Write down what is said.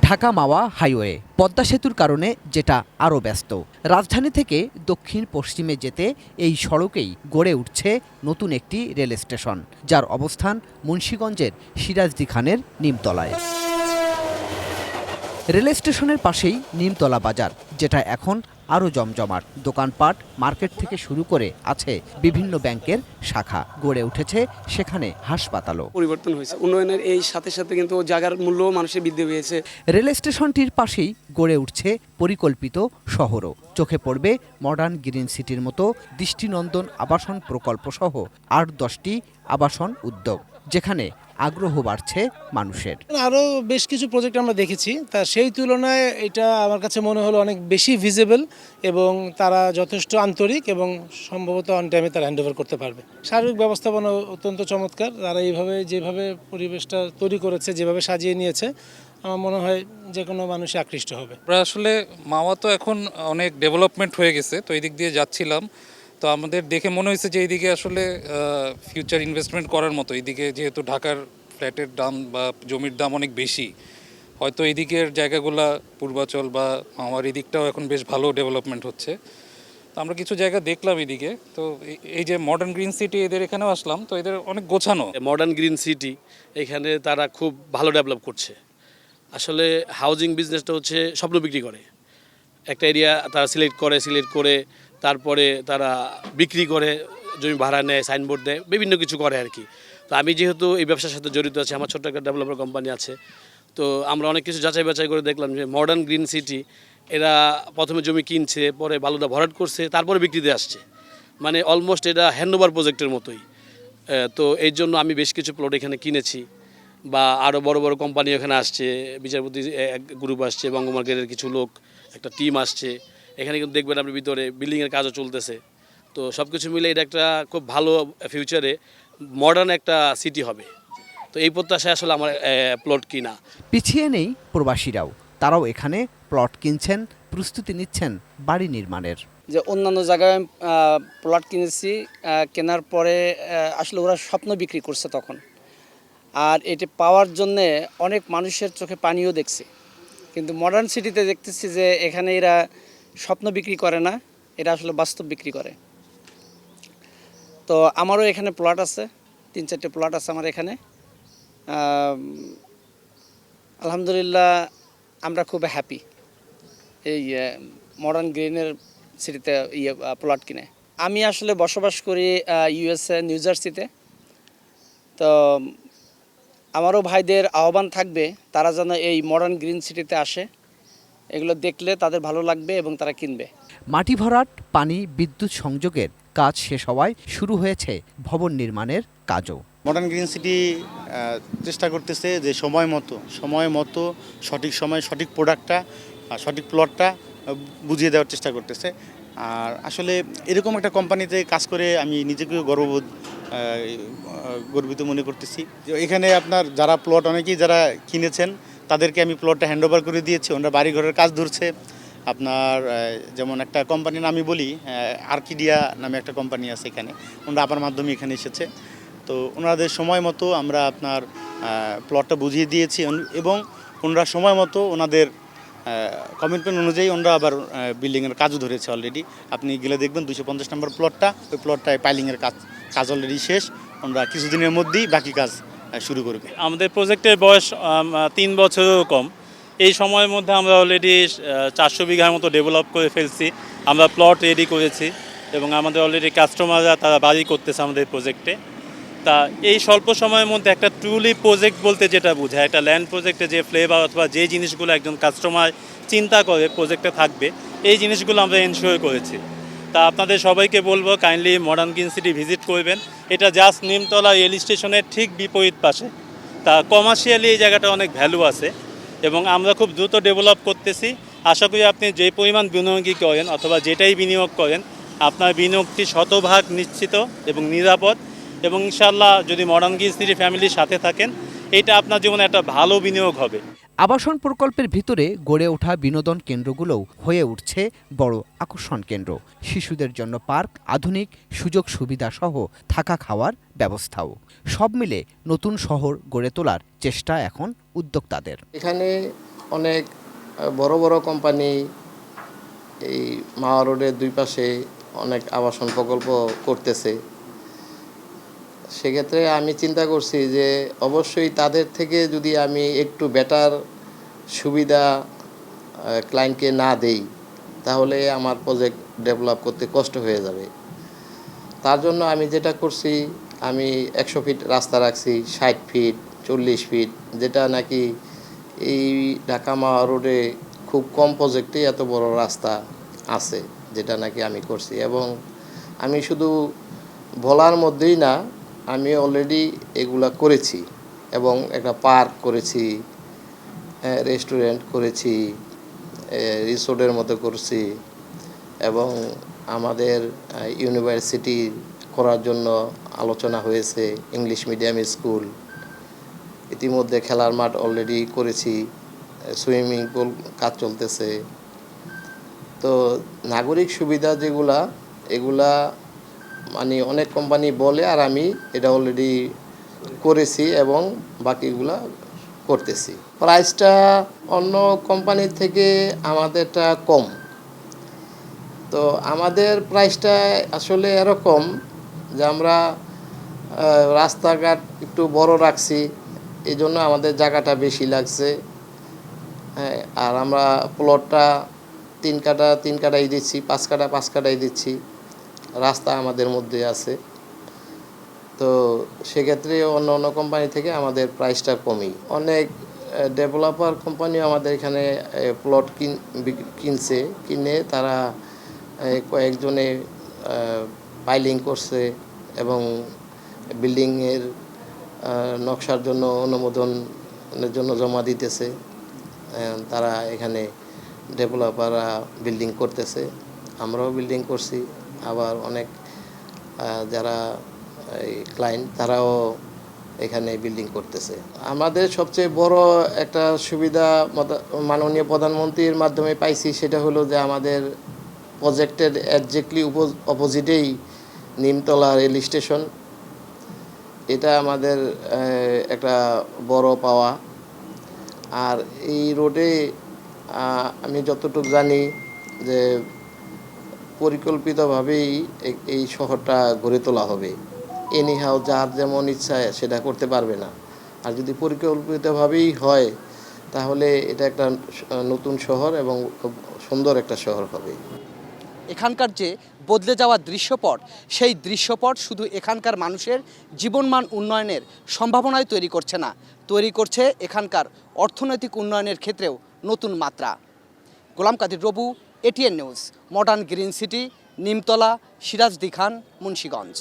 ঢাকা মাওয়া highway Padma সেতুর কারণে যেটা আরও ব্যস্ত। রাজধানী থেকে দক্ষিণ পশ্চিমে যেতে এই সড়কেই গড়ে উঠছে নতুন একটি রেল স্টেশন, যার অবস্থান মুন্সিগঞ্জের সিরাজদি খানের নিমতলায়। রেল স্টেশনের পাশেই নিমতলা বাজার, যেটা এখন আরও জমজমাট। দোকানপাট, মার্কেট থেকে শুরু করে আছে বিভিন্ন ব্যাংকের শাখা। গড়ে উঠেছে সেখানে হাসপাতালও। পরিবর্তন হয়েছে উন্নয়নের এই সাথে সাথে কিন্তু জায়গার মূল্য মানুষের বৃদ্ধি পেয়েছে। রেল স্টেশনটির পাশেই গড়ে উঠছে পরিকল্পিত শহরও। চোখে পড়বে মডার্ন গ্রিন সিটির মতো দৃষ্টিনন্দন আবাসন প্রকল্প সহ ৮-১০টি আবাসন উদ্যোগ, যেখানে আগ্রহ বাড়ছে মানুষের। আরও বেশ কিছু প্রজেক্ট আমরা দেখেছি, তা সেই তুলনায় এটা আমার কাছে মনে হলো অনেক বেশি ভিজিবল এবং তারা যথেষ্ট আন্তরিক এবং সম্ভবত অন টাইমে তারা হ্যান্ড ওভার করতে পারবে। শারীরিক ব্যবস্থাপনা অত্যন্ত চমৎকার। তারা এইভাবে যেভাবে পরিবেশটা তৈরি করেছে, যেভাবে সাজিয়ে নিয়েছে, আমার মনে হয় যে কোনো মানুষই আকৃষ্ট হবে। আমরা আসলে মাওয়া তো এখন অনেক ডেভেলপমেন্ট হয়ে গেছে, তো এই দিক দিয়ে যাচ্ছিলাম, তো আমাদের দেখে মনে হয়েছে যে এইদিকে আসলে ফিউচার ইনভেস্টমেন্ট করার মতো। এইদিকে যেহেতু ঢাকার ফ্ল্যাটের দাম বা জমির দাম অনেক বেশি, হয়তো এইদিকের জায়গাগুলা পূর্বাচল বা মাওয়ার এদিকটাও এখন বেশ ভালো ডেভেলপমেন্ট হচ্ছে। তো আমরা কিছু জায়গা দেখলাম এদিকে, তো এই যে মডার্ন গ্রিন সিটি, এদের এখানেও আসলাম, তো এদের অনেক গোছানো। মডার্ন গ্রিন সিটি এখানে তারা খুব ভালো ডেভেলপ করছে। আসলে হাউজিং বিজনেসটা হচ্ছে স্বপ্ন বিক্রি করে। একটা এরিয়া তারা সিলেক্ট করে তারপরে তারা বিক্রি করে, জমি ভাড়া নেয়, সাইনবোর্ড দেয়, বিভিন্ন কিছু করে আর কি। তো আমি যেহেতু এই ব্যবসার সাথে জড়িত আছি, আমার ছোট্ট একটা ডেভেলপার কোম্পানি আছে, তো আমরা অনেক কিছু যাচাই বাছাই করে দেখলাম যে মডার্ন গ্রিন সিটি এরা প্রথমে জমি কিনছে, পরে বালুদা ভরাট করছে, তারপরে বিক্রিতে আসছে। মানে অলমোস্ট এটা হ্যান্ডওভার প্রজেক্টের মতোই। তো এই জন্য আমি বেশ কিছু প্লট এখানে কিনেছি, বা আরও বড় বড় কোম্পানি এখানে আসছে, বিচারপতি এক গ্রুপ আসছে, বঙ্গমার্কেটের কিছু লোক, একটা টিম আসছে এখানে। কিন্তু দেখবেন আপনি ভিতরে বিল্ডিংয়ের কাজও চলতেছে। তো সব কিছু মিলে এটা একটা খুব ভালো ফিউচারে মডার্ন একটা সিটি হবে। তো এই প্রত্যাশায় আসলে আমার প্লট কিনা। পিছিয়ে নেই প্রবাসীরাও, তারাও এখানে প্লট কিনছেন, প্রস্তুতি নিচ্ছেন বাড়ি নির্মাণের। যে অন্যান্য জায়গায় প্লট কিনেছি, কেনার পরে আসলে ওরা স্বপ্ন বিক্রি করছে তখন, আর এটি পাওয়ার জন্যে অনেক মানুষের চোখে পানিও দেখছি। কিন্তু মডার্ন সিটিতে দেখতেছি যে এখানে এরা স্বপ্ন বিক্রি করে না, এরা আসলে বাস্তব বিক্রি করে। তো আমারও এখানে প্লট আছে, 3-4টে প্লট আছে আমার এখানে। আলহামদুলিল্লাহ আমরা খুব হ্যাপি এই মডার্ন গ্রিনের সিটিতে প্লট কিনে। আমি আসলে বসবাস করি ইউএসএ নিউ জার্সিতে। তো আমারও ভাইদের আহ্বান থাকবে তারা যেন এই মডার্ন গ্রিন সিটিতে আসে, এগুলো দেখলে তাদের ভালো লাগবে এবং তারা কিনবে। মাটি ভরাট, পানি, বিদ্যুৎ সংযোগের কাজ শেষ হওয়ায় শুরু হয়েছে ভবন নির্মাণের কাজও। মডার্ন গ্রিন সিটি চেষ্টা করতেছে যে সময় মতো সঠিক সময় সঠিক প্রোডাক্টটা, সঠিক প্লটটা বুঝিয়ে দেওয়ার চেষ্টা করতেছে। আর আসলে এরকম একটা কোম্পানিতে কাজ করে আমি নিজেকেও গর্বিত মনে করতেছি। এখানে আপনার যারা প্লট অনেকেই যারা কিনেছেন তাদেরকে আমি প্লটটা হ্যান্ডওভার করে দিয়েছি, ওনারা বাড়িঘরের কাজ ধরছে। আপনার যেমন একটা কোম্পানির নামই বলি, আর্কিডিয়া নামে একটা কোম্পানি আছে এখানে, ওনারা আমার মাধ্যমে এখানে এসেছে। তো ওনাদের সময় মতো আমরা আপনার প্লটটা বুঝিয়ে দিয়েছি এবং ওনারা সময় মতো ওনাদের কমিটমেন্ট অনুযায়ী ওনারা আবার বিল্ডিংয়ের কাজও ধরেছে অলরেডি। আপনি গেলে দেখবেন 250 নম্বর প্লটটা, ওই প্লটটায় পাইলিংয়ের কাজ অলরেডি শেষ। আমরা কিছুদিনের মধ্যেই বাকি কাজ শুরু করবে। আমাদের প্রজেক্টের বয়স 3 বছরেরও কম। এই সময়ের মধ্যে আমরা অলরেডি 400 বিঘার মতো ডেভেলপ করে ফেলছি। আমরা প্লট রেডি করেছি এবং আমাদের অলরেডি কাস্টমাররা তারা বাড়ি করতেছে আমাদের প্রজেক্টে। তা এই স্বল্প সময়ের মধ্যে একটা ট্রুলি প্রজেক্ট বলতে যেটা বোঝায়, একটা ল্যান্ড প্রজেক্টে যে ফ্লেভার অথবা যে জিনিসগুলো একজন কাস্টমার চিন্তা করে প্রজেক্টে থাকবে, এই জিনিসগুলো আমরা এনশিওর করেছি। তা আপনাদের সবাইকে বলবো kindly modern green city visit করবেন। এটা জাস্ট নিমতলা রেল স্টেশনের ঠিক বিপরীত পাশে। তা কমার্শিয়ালি এই জায়গাটা অনেক ভ্যালু আছে এবং আমরা খুব দ্রুত ডেভেলপ করতেছি। আশা করি আপনি যে পরিমাণ বিনিয়োগই করেন অথবা যেটাই বিনিয়োগ করেন, আপনার বিনিয়োগটি শতভাগ নিশ্চিত এবং নিরাপদ, এবং ইনশাআল্লাহ যদি মডার্ন গ্রিন সিটি ফ্যামিলির সাথে থাকেন, এটা আপনার জীবনে একটা ভালো বিনিয়োগ হবে। আবাসন প্রকল্পের ভিতরে গড়ে ওঠা বিনোদন কেন্দ্রগুলোও হয়ে উঠছে বড় আকর্ষণ কেন্দ্র। শিশুদের জন্য পার্ক, আধুনিক সুযোগ সুবিধা সহ থাকা খাওয়ার ব্যবস্থাও। সব মিলে নতুন শহর গড়ে তোলার চেষ্টা এখন উদ্যোক্তাদের। এখানে অনেক বড় বড় কোম্পানি এই মাওয়া রোডের দুই পাশে অনেক আবাসন প্রকল্প করতেছে। সেক্ষেত্রে আমি চিন্তা করছি যে অবশ্যই তাদের থেকে যদি আমি একটু বেটার সুবিধা ক্লায়েন্টকে না দেই তাহলে আমার প্রজেক্ট ডেভেলপ করতে কষ্ট হয়ে যাবে। তার জন্য আমি যেটা করছি, আমি 100 ফিট রাস্তা রাখছি, 60 ফিট, 40 ফিট, যেটা নাকি এই ঢাকা মাওয়া রোডে খুব কম প্রজেক্টে এত বড় রাস্তা আছে, যেটা নাকি আমি করছি। এবং আমি শুধু বলার মধ্যেই না, আমি অলরেডি এগুলা করেছি এবং একটা পার্ক করেছি, রেস্টুরেন্ট করেছি, রিসোর্টের মতো করছি এবং আমাদের ইউনিভার্সিটি করার জন্য আলোচনা হয়েছে, ইংলিশ মিডিয়াম স্কুল, ইতিমধ্যে খেলার মাঠ অলরেডি করেছি, সুইমিং পুল কাজ চলতেছে। তো নাগরিক সুবিধা যেগুলা, এগুলা মানে অনেক কোম্পানি বলে আর আমি এটা অলরেডি করেছি এবং বাকিগুলা করতেছি। প্রাইসটা অন্য কোম্পানির থেকে আমাদেরটা কম। তো আমাদের প্রাইসটা আসলে এরকম যে আমরা রাস্তাঘাট একটু বড় রাখছি, এই জন্য আমাদের জায়গাটা বেশি লাগছে। হ্যাঁ, আর আমরা প্লটটা 3 কাঠাই দিচ্ছি, 5 কাঠাই দিচ্ছি, রাস্তা আমাদের মধ্যে আছে। তো সেক্ষেত্রে অন্য অন্য কোম্পানি থেকে আমাদের প্রাইসটা কমই। অনেক ডেভেলপার কোম্পানিও আমাদের এখানে প্লট কিনছে, কিনে তারা কয়েকজনে পাইলিং করছে এবং বিল্ডিংয়ের নকশার জন্য অনুমোদনের জন্য জমা দিতেছে। তারা এখানে ডেভেলপাররা বিল্ডিং করতেছে, আমরাও বিল্ডিং করছি। আবার অনেক যারা ক্লায়েন্ট তারাও এখানে বিল্ডিং করতেছে। আমাদের সবচেয়ে বড় একটা সুবিধা মাননীয় প্রধানমন্ত্রীর মাধ্যমে পাইছি, সেটা হলো যে আমাদের প্রজেক্টের একজ্যাক্টলি অপোজিটেই নিমতলা রেল স্টেশন। এটা আমাদের একটা বড় পাওয়া। আর এই রোডে আমি যতটুকু জানি যে পরিকল্পিতভাবেই এই শহরটা গড়ে তোলা হবে। এনিহাও যার যেমন ইচ্ছা সেটা করতে পারবে না। আর যদি পরিকল্পিতভাবেই হয় তাহলে এটা একটা নতুন শহর এবং খুব সুন্দর একটা শহর হবে। এখানকার যে বদলে যাওয়া দৃশ্যপট, সেই দৃশ্যপট শুধু এখানকার মানুষের জীবনমান উন্নয়নের সম্ভাবনাই তৈরি করছে না, তৈরি করছে এখানকার অর্থনৈতিক উন্নয়নের ক্ষেত্রেও নতুন মাত্রা। Golam Kadir Robu, ATN news, modern green city, Nimtala, Sirajdikhan, Munshiganj.